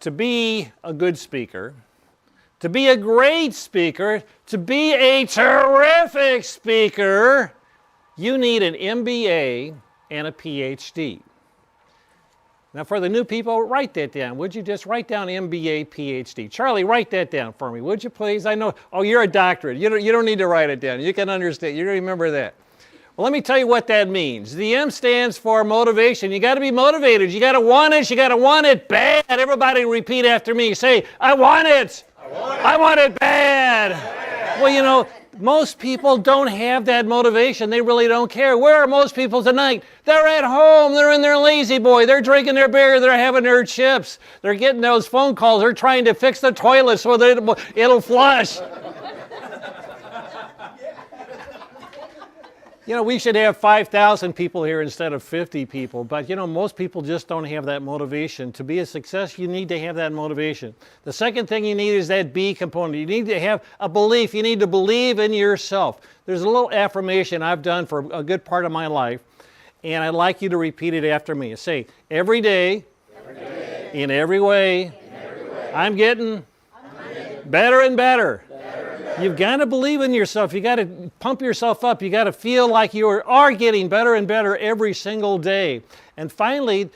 to be a good speaker, to be a great speaker, to be a terrific speaker, you need an MBA and a PhD. Now for the new people, write that down. Would you just write down MBA, PhD? Charlie, write that down for me, would you please? I know, oh, you're a doctorate. You don't need to write it down. You can understand. You remember that. Well, let me tell you what that means. The M stands for motivation. You got to be motivated. You got to want it. You got to want it bad. Everybody repeat after me. Say, I want it. I want it bad. Well, you know, most people don't have that motivation. They really don't care. Where are most people tonight? They're at home. They're in their lazy boy. They're drinking their beer. They're having their chips. They're getting those phone calls. They're trying to fix the toilet so that it'll flush. You know, we should have 5,000 people here instead of 50 people, but you know, most people just don't have that motivation. To be a success, you need to have that motivation. The second thing you need is that B component. You need to have a belief. You need to believe in yourself. There's a little affirmation I've done for a good part of my life, and I'd like you to repeat it after me. Say, every day, in every way, I'm getting better and better. You've got to believe in yourself. You've got to pump yourself up. You've got to feel like you are getting better and better every single day. And finally,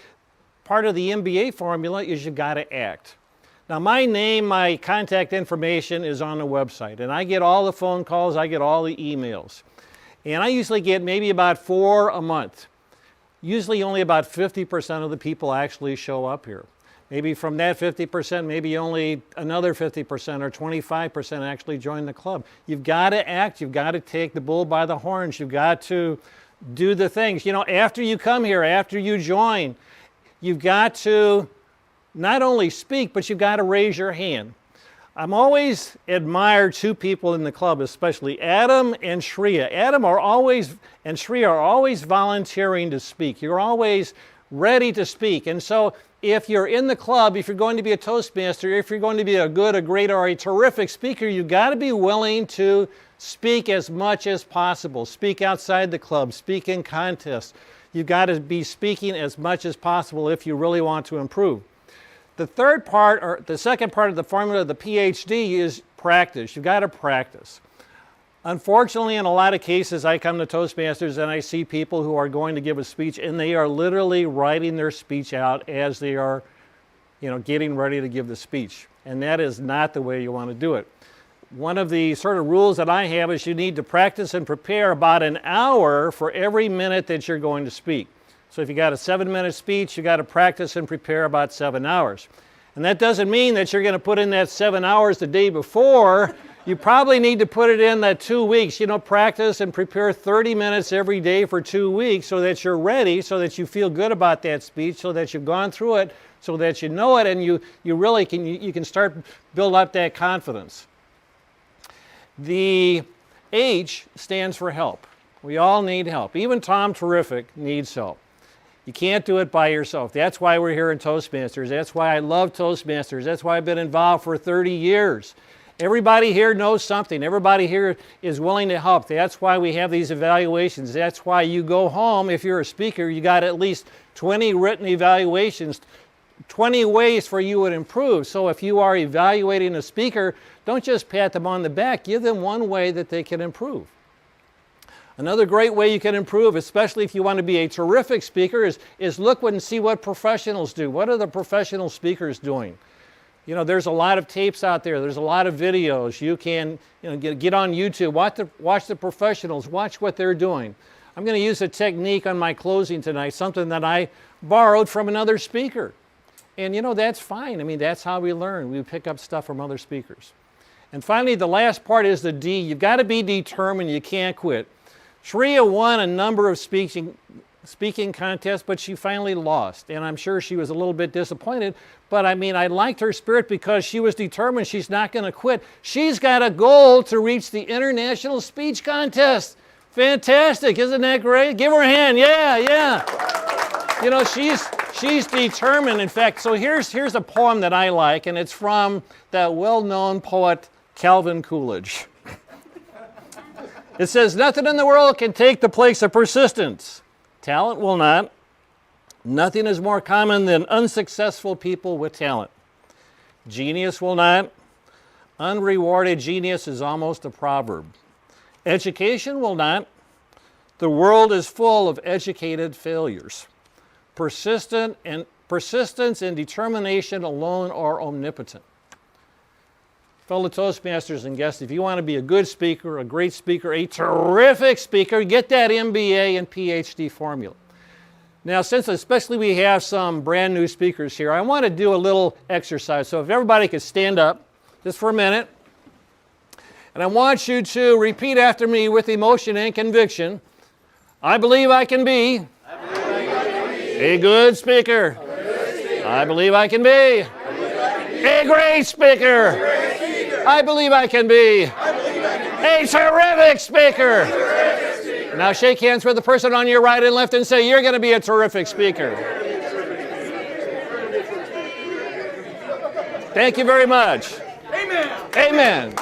part of the MBA formula is you've got to act. Now, my name, my contact information is on the website, and I get all the phone calls, I get all the emails. And I usually get maybe about 4 a month. Usually only about 50% of the people actually show up here. Maybe from that 50%, maybe only another 50% or 25% actually join the club. You've got to act. You've got to take the bull by the horns. You've got to do the things. You know, after you come here, after you join, you've got to not only speak, but you've got to raise your hand. I'm always admire 2 people in the club, especially Adam and Shreya. Adam and Shreya are always volunteering to speak. You're always ready to speak. And so if you're in the club, if you're going to be a Toastmaster, if you're going to be a good, a great, or a terrific speaker, you've got to be willing to speak as much as possible. Speak outside the club, speak in contests. You've got to be speaking as much as possible if you really want to improve. The third part, or the second part of the formula of the PhD is practice. You've got to practice. Unfortunately, in a lot of cases, I come to Toastmasters and I see people who are going to give a speech and they are literally writing their speech out as they are, you know, getting ready to give the speech. And that is not the way you want to do it. One of the sort of rules that I have is you need to practice and prepare about an hour for every minute that you're going to speak. So if you got a 7-minute speech, you got to practice and prepare about 7 hours. And that doesn't mean that you're going to put in that 7 hours the day before. You probably need to put it in that 2 weeks. You know, practice and prepare 30 minutes every day for 2 weeks so that you're ready, so that you feel good about that speech, so that you've gone through it, so that you know it, and you really can, you can start build up that confidence. The H stands for help. We all need help. Even Tom Terrific needs help. You can't do it by yourself. That's why we're here in Toastmasters. That's why I love Toastmasters. That's why I've been involved for 30 years. Everybody here knows something. Everybody here is willing to help. That's why we have these evaluations. That's why you go home, if you're a speaker, you got at least 20 written evaluations, 20 ways for you to improve. So if you are evaluating a speaker, don't just pat them on the back. Give them one way that they can improve. Another great way you can improve, especially if you want to be a terrific speaker, is look and see what professionals do. What are the professional speakers doing? You know, there's a lot of tapes out there. There's a lot of videos. You can, you know, get on YouTube, watch the professionals, watch what they're doing. I'm going to use a technique on my closing tonight, something that I borrowed from another speaker. And you know, that's fine. I mean, that's how we learn. We pick up stuff from other speakers. And finally, the last part is the D. You've got to be determined. You can't quit. Shreya won a number of speaking contests, but she finally lost. And I'm sure she was a little bit disappointed. But I mean, I liked her spirit because she was determined. She's not going to quit. She's got a goal to reach the International Speech Contest. Fantastic. Isn't that great? Give her a hand. Yeah, yeah. You know, she's determined. In fact, so here's a poem that I like, and it's from that well-known poet Calvin Coolidge. It says, "Nothing in the world can take the place of persistence. Talent will not. Nothing is more common than unsuccessful people with talent. Genius will not. Unrewarded genius is almost a proverb. Education will not. The world is full of educated failures. Persistence and determination alone are omnipotent. Fellow Toastmasters and guests, if you want to be a good speaker, a great speaker, a terrific speaker, get that MBA and PhD formula. Now, since especially we have some brand new speakers here, I want to do a little exercise. So if everybody could stand up just for a minute. And I want you to repeat after me with emotion and conviction. I believe I can be a good speaker. I believe I can be a great speaker. I believe I can be a terrific speaker. Now shake hands with the person on your right and left and say, you're going to be a terrific speaker. Thank you very much. Amen. Amen.